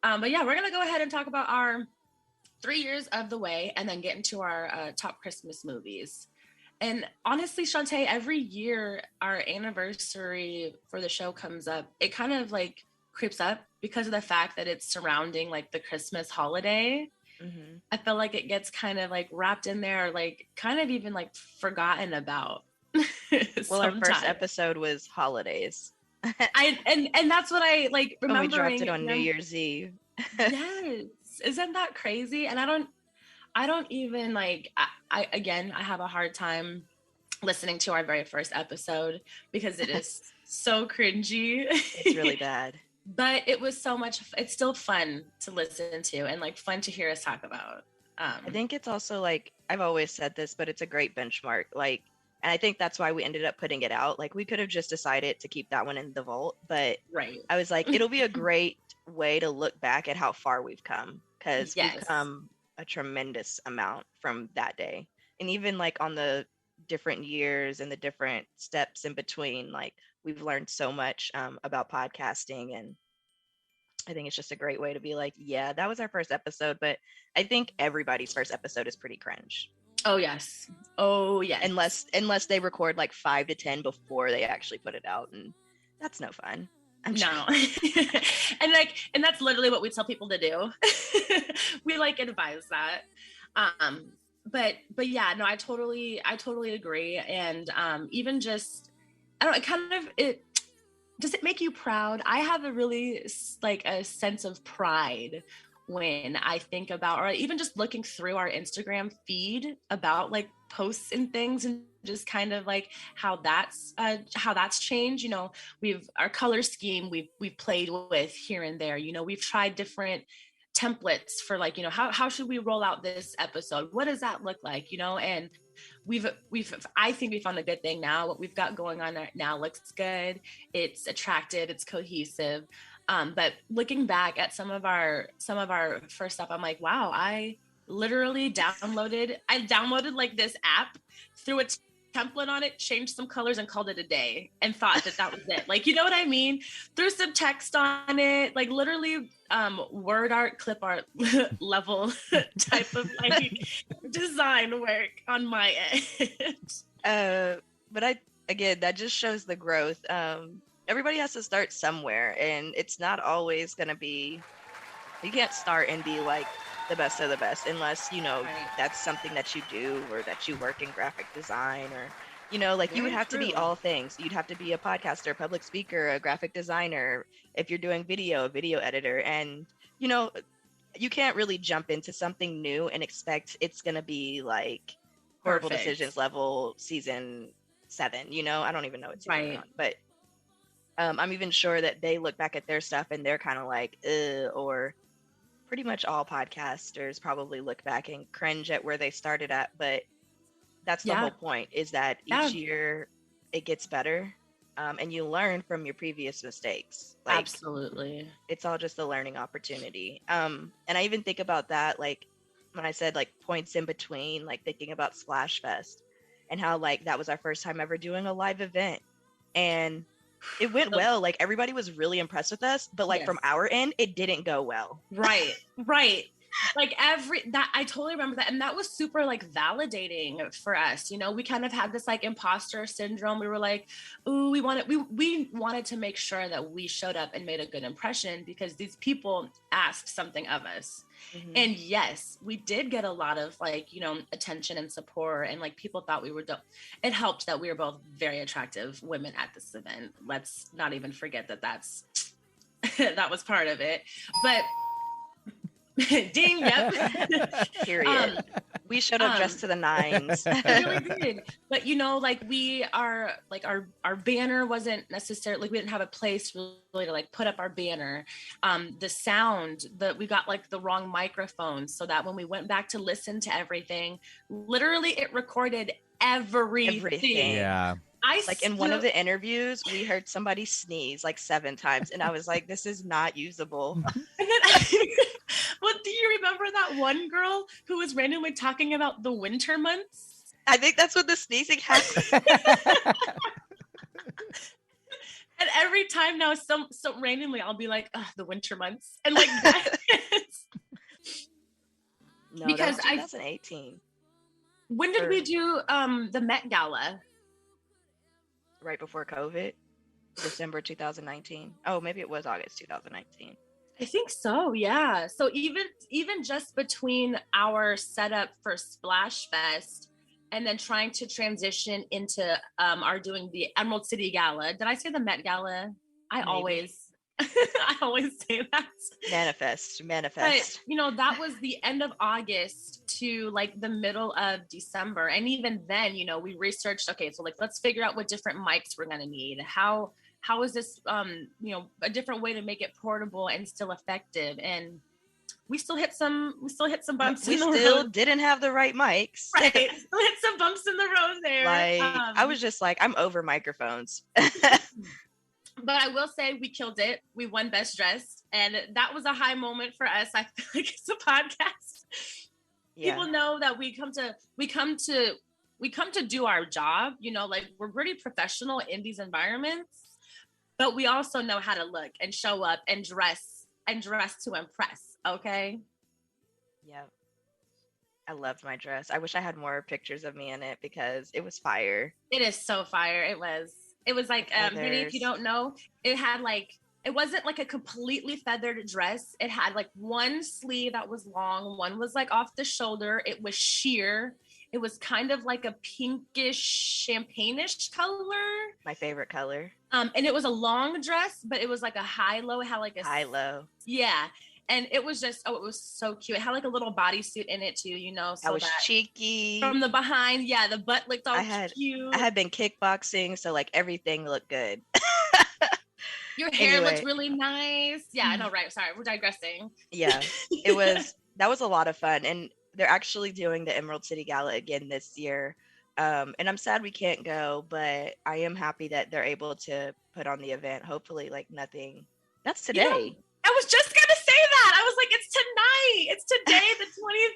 But yeah, we're going to go ahead and talk about our 3 years of the way and then get into our top Christmas movies. And honestly, Shantaé, every year our anniversary for the show comes up, it kind of like creeps up because of the fact that it's surrounding like the Christmas holiday. Mm-hmm. I feel like it gets kind of like wrapped in there, like kind of even like forgotten about. Well, our first episode was holidays. And that's what I like remembering. We dropped it on New Year's Eve. Yes. Isn't that crazy? And I don't even like, I again, I have a hard time listening to our very first episode because it is so cringy. It's really bad. But it was so much, it's still fun to listen to and like fun to hear us talk about. I think it's also like, I've always said this, but it's a great benchmark. Like, and I think that's why we ended up putting it out. Like, we could have just decided to keep that one in the vault, but right. I was like, it'll be a great way to look back at how far we've come, because we've come a tremendous amount from that day. And even like on the different years and the different steps in between, like we've learned so much about podcasting, and I think it's just a great way to be like, yeah, that was our first episode, but I think everybody's first episode is pretty cringe. Oh yes. Oh yes. Unless they record like 5 to 10 before they actually put it out, and that's no fun. No. and that's literally what we tell people to do. We like advise that. But yeah, no, I totally agree. And even just, I don't know, does it make you proud? I have a really like a sense of pride when I think about, or even just looking through our Instagram feed about like posts and things, and just kind of like how that's changed. You know, our color scheme we've played with here and there. You know, we've tried different templates for like, you know, how should we roll out this episode? What does that look like? You know, and I think we found a good thing now. What we've got going on now looks good. It's attractive. It's cohesive. But looking back at some of our first stuff, I'm like, wow, I literally downloaded like this app, threw a template on it, changed some colors and called it a day, and thought that was it. Like, you know what I mean? Threw some text on it, like literally word art, clip art level type of like design work on my end. But that just shows the growth. Everybody has to start somewhere, and it's not always going to be, you can't start and be like the best of the best unless, you know, right, that's something that you do, or that you work in graphic design, or, you know, like you would have to be all things. You'd have to be a podcaster, public speaker, a graphic designer, if you're doing video, a video editor. And, you know, you can't really jump into something new and expect it's going to be like Horrible Decisions level season 7, you know, I don't even know what's going on, but I'm even sure that they look back at their stuff and they're kind of like, or pretty much all podcasters probably look back and cringe at where they started at. But that's the whole point, is that each year it gets better, and you learn from your previous mistakes. Like, absolutely. It's all just a learning opportunity. And I even think about that, like when I said like points in between, like thinking about Splash Fest and how like that was our first time ever doing a live event. And it went well. Like everybody was really impressed with us, but like from our end, it didn't go well. Right. Like I totally remember that. And that was super like validating for us. You know, we kind of had this like imposter syndrome. We were like, ooh, we wanted to make sure that we showed up and made a good impression because these people asked something of us. Mm-hmm. And yes, we did get a lot of like, you know, attention and support, and like people thought we were dope. It helped that we were both very attractive women at this event. Let's not even forget that that was part of it. But ding, yep. Period. We showed up dressed to the nines. We really did. But you know, like our banner wasn't necessarily, like we didn't have a place really to like put up our banner. The sound that we got like the wrong microphone, so that when we went back to listen to everything, literally it recorded everything. Yeah. In one of the interviews, we heard somebody sneeze like 7 times, and I was like, "This is not usable." And then, well, do you remember that one girl who was randomly talking about the winter months? I think that's what the sneezing happened. And every time now, so randomly, I'll be like, the winter months, and like that. No, Because that was 2018. When did we do the Met Gala? Right before COVID, December 2019. Oh, maybe it was August 2019. I think so, yeah. So even just between our setup for Splash Fest and then trying to transition into our doing the Emerald City Gala. Did I say the Met Gala? I always say that. Manifest. But that was the end of August to like the middle of December. And even then, we researched, okay, so like let's figure out what different mics we're gonna need. How is this a different way to make it portable and still effective? And we still hit some bumps in the road. We still didn't have the right mics. Right. We hit some bumps in the road there. Like I was just like, I'm over microphones. But I will say we killed it. We won Best Dressed, and that was a high moment for us. I feel like it's a podcast. Yeah. People know that we come to do our job. Like we're pretty professional in these environments, but we also know how to look and show up and dress to impress. Okay. Yeah. I loved my dress. I wish I had more pictures of me in it because it was fire. It is so fire. It was like, Vinny, if you don't know, it wasn't like a completely feathered dress. It had like one sleeve that was long. One was like off the shoulder. It was sheer. It was kind of like a pinkish, champagne-ish color. My favorite color. And it was a long dress, but it was like a high-low. It had like a high-low. Yeah. And it was just, it was so cute. It had like a little bodysuit in it too, So I was cheeky. From the behind, yeah, the butt looked all cute. I had been kickboxing, so like everything looked good. Your hair looked really nice. Yeah, I know, right? Sorry, we're digressing. Yeah, that was a lot of fun. And they're actually doing the Emerald City Gala again this year. And I'm sad we can't go, but I am happy that they're able to put on the event. Hopefully, like nothing. That's today. I was just gonna say that. I was like, it's tonight. It's today, the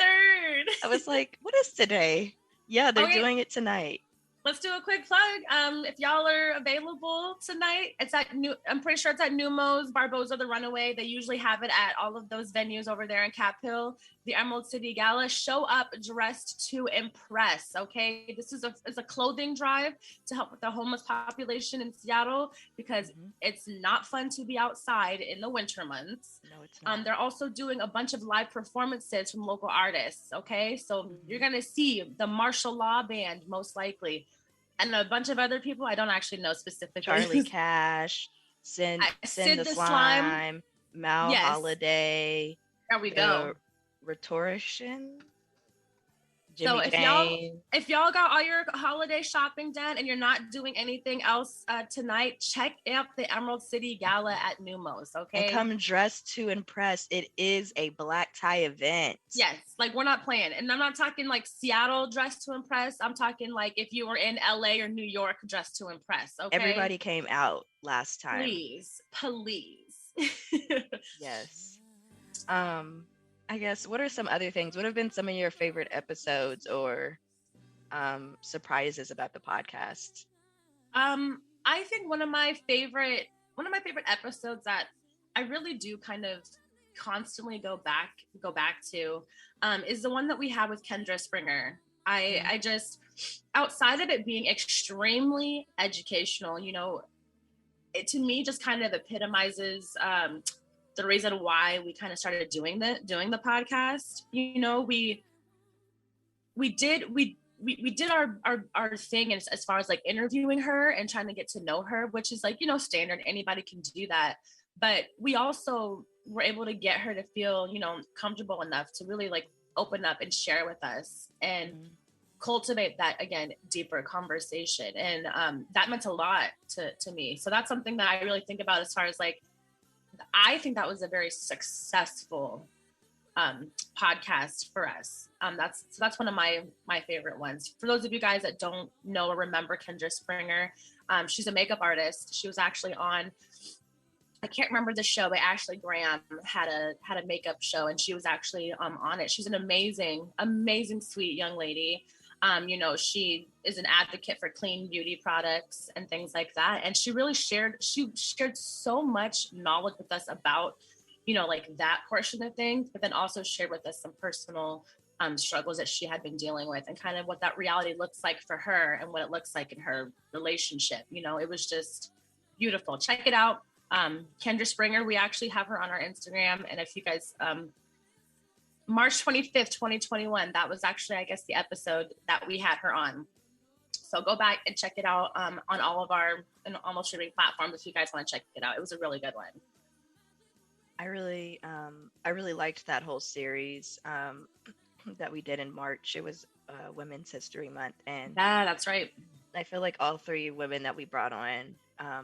23rd. I was like, what is today? Yeah, they're doing it tonight. Let's do a quick plug. If y'all are available tonight, I'm pretty sure it's at Numos, Barboza, the Runaway. They usually have it at all of those venues over there in Cap Hill. The Emerald City Gala. Show up dressed to impress. Okay, this is a clothing drive to help with the homeless population in Seattle because it's not fun to be outside in the winter months. No, it's not. They're also doing a bunch of live performances from local artists. Okay, so you're gonna see the Martial Law Band most likely. And a bunch of other people I don't actually know specifically. Charlie Cash, Sid the Slime, Mal Holiday. There we go. Rhetorician. So if y'all got all your holiday shopping done and you're not doing anything else tonight, check out the Emerald City Gala at Numos, okay? And come dressed to impress. It is a black tie event. Yes, like we're not playing. And I'm not talking like Seattle dressed to impress. I'm talking like if you were in LA or New York dressed to impress, okay? Everybody came out last time. Please. Yes. I guess, what are some other things? What have been some of your favorite episodes or surprises about the podcast? I think one of my favorite episodes that I really do kind of constantly go back to is the one that we had with Kendra Springer. I just, outside of it being extremely educational, it to me just kind of epitomizes the reason why we kind of started doing the podcast. We did our thing as far as like interviewing her and trying to get to know her, which is like, standard. Anybody can do that. But we also were able to get her to feel, comfortable enough to really like open up and share with us and cultivate that, again, deeper conversation. And that meant a lot to me. So that's something that I really think about as far as like, I think that was a very successful podcast for us. That's one of my favorite ones. For those of you guys that don't know or remember Kendra Springer, she's a makeup artist. She was actually on, I can't remember the show, but Ashley Graham had a makeup show, and she was actually on it. She's an amazing, sweet young lady. She is an advocate for clean beauty products and things like that. And she really shared so much knowledge with us about, like that portion of things, but then also shared with us some personal struggles that she had been dealing with and kind of what that reality looks like for her and what it looks like in her relationship. It was just beautiful. Check it out. Kendra Springer, we actually have her on our Instagram. And if you guys, March 25th, 2021, that was actually, I guess, the episode that we had her on. So go back and check it out on all of our almost streaming platforms if you guys want to check it out. It was a really good one. I really liked that whole series that we did in March. It was Women's History Month, and yeah, that's right. I feel like all three women that we brought on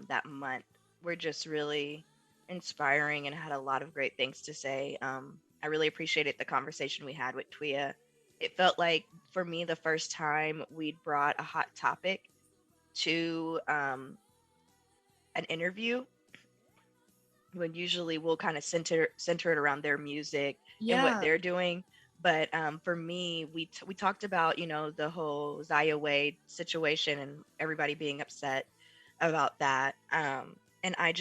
that month were just really inspiring and had a lot of great things to say. I really appreciated the conversation we had with Twiya. It felt like, for me, the first time we'd brought a hot topic to an interview, when usually we'll kind of center it around their music and what they're doing. But for me, we talked about, the whole Zaya Wade situation and everybody being upset about that. And I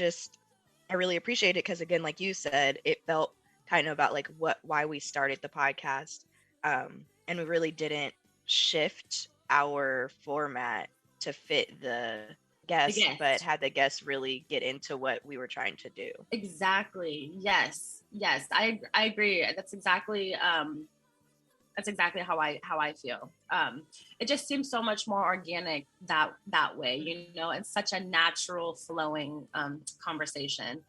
really appreciate it because, again, like you said, it felt kind of about like why we started the podcast. And we really didn't shift our format to fit the guest, but had the guests really get into what we were trying to do. Exactly. Yes. I agree. That's exactly how I feel. It just seems so much more organic that way, and such a natural flowing conversation.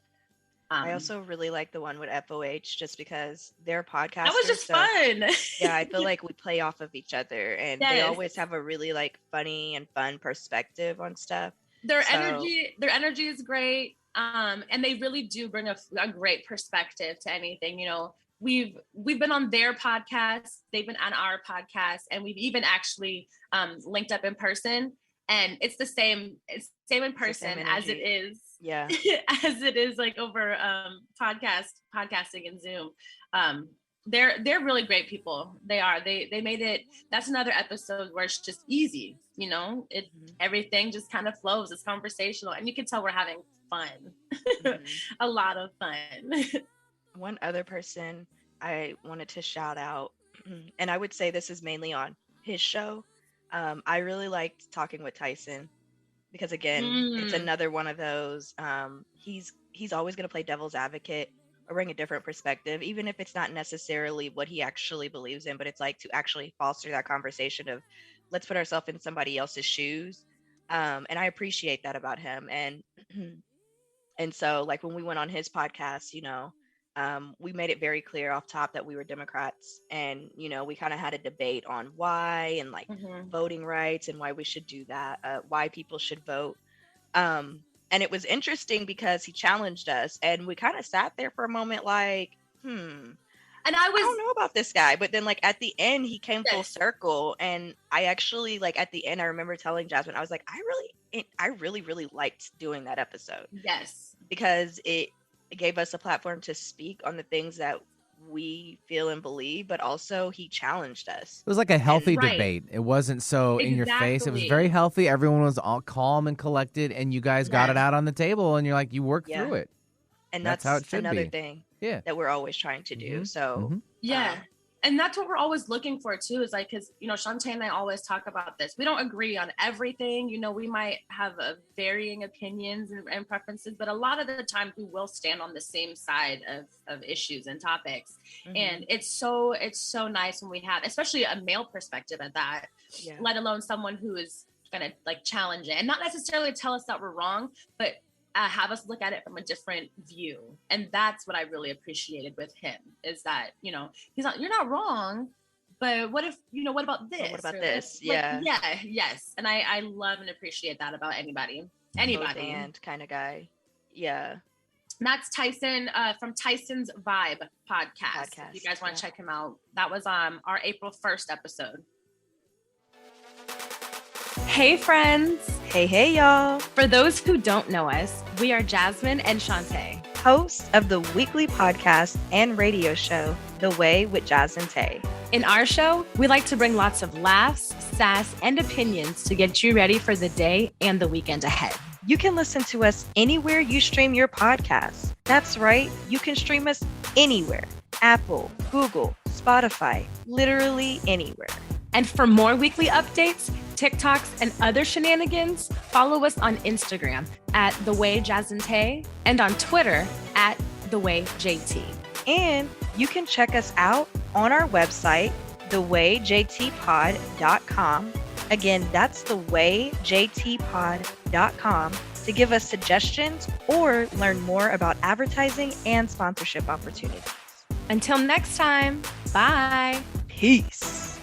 I also really like the one with FOH just because their podcast. That was just fun. Yeah, I feel like we play off of each other, and they always have a really like funny and fun perspective on stuff. Their energy is great. And they really do bring a great perspective to anything. We've been on their podcast, they've been on our podcast, and we've even actually linked up in person. And it's the same in person as it is. Yeah. As it is like over podcasting and Zoom. They're really great people. They are. They made it. That's another episode where it's just easy. Everything just kind of flows. It's conversational, and you can tell we're having fun. A lot of fun. One other person I wanted to shout out, and I would say this is mainly on his show. I really liked talking with Tyson because, again, it's another one of those. He's always going to play devil's advocate or bring a different perspective, even if it's not necessarily what he actually believes in, but it's like to actually foster that conversation of let's put ourselves in somebody else's shoes. And I appreciate that about him. And so like when we went on his podcast, we made it very clear off top that we were Democrats, and we kind of had a debate on why and like voting rights and why we should do that, why people should vote. And it was interesting because he challenged us, and we kind of sat there for a moment like, And I don't know about this guy. But then like at the end, he came full circle, and I actually like at the end, I remember telling Jasmine, I was like, I really liked doing that episode. Yes, because it gave us a platform to speak on the things that we feel and believe, but also he challenged us. It was like a healthy debate. It wasn't so in your face. It was very healthy. Everyone was all calm and collected, and you guys got it out on the table, and you're like, you worked through it. And that's how it should another be. Thing that we're always trying to do. So and that's what we're always looking for too, is like, because Shantaé and I always talk about this. We don't agree on everything. We might have varying opinions and preferences, but a lot of the time we will stand on the same side of issues and topics. And it's so nice when we have, especially a male perspective at that, let alone someone who is gonna like challenge it and not necessarily tell us that we're wrong, but have us look at it from a different view. And that's what I really appreciated with him, is that, he's not, you're not wrong, but what if, what about this? What about or this? Yes. And I love and appreciate that about anybody. And kind of guy. Yeah. And that's Tyson from Tyson's Vibe podcast. If you guys want to check him out. That was our April 1st episode. Hey friends. Hey y'all. For those who don't know us, we are Jasmine and Shantaé, hosts of the weekly podcast and radio show, The Way with Jaz and Tay. In our show, we like to bring lots of laughs, sass, and opinions to get you ready for the day and the weekend ahead. You can listen to us anywhere you stream your podcasts. That's right, you can stream us anywhere. Apple, Google, Spotify, literally anywhere. And for more weekly updates, TikToks, and other shenanigans, follow us on Instagram at The Way Jasmine and on Twitter at The Way JT. And you can check us out on our website, thewayjtpod.com. Again, that's thewayjtpod.com to give us suggestions or learn more about advertising and sponsorship opportunities. Until next time, bye. Peace.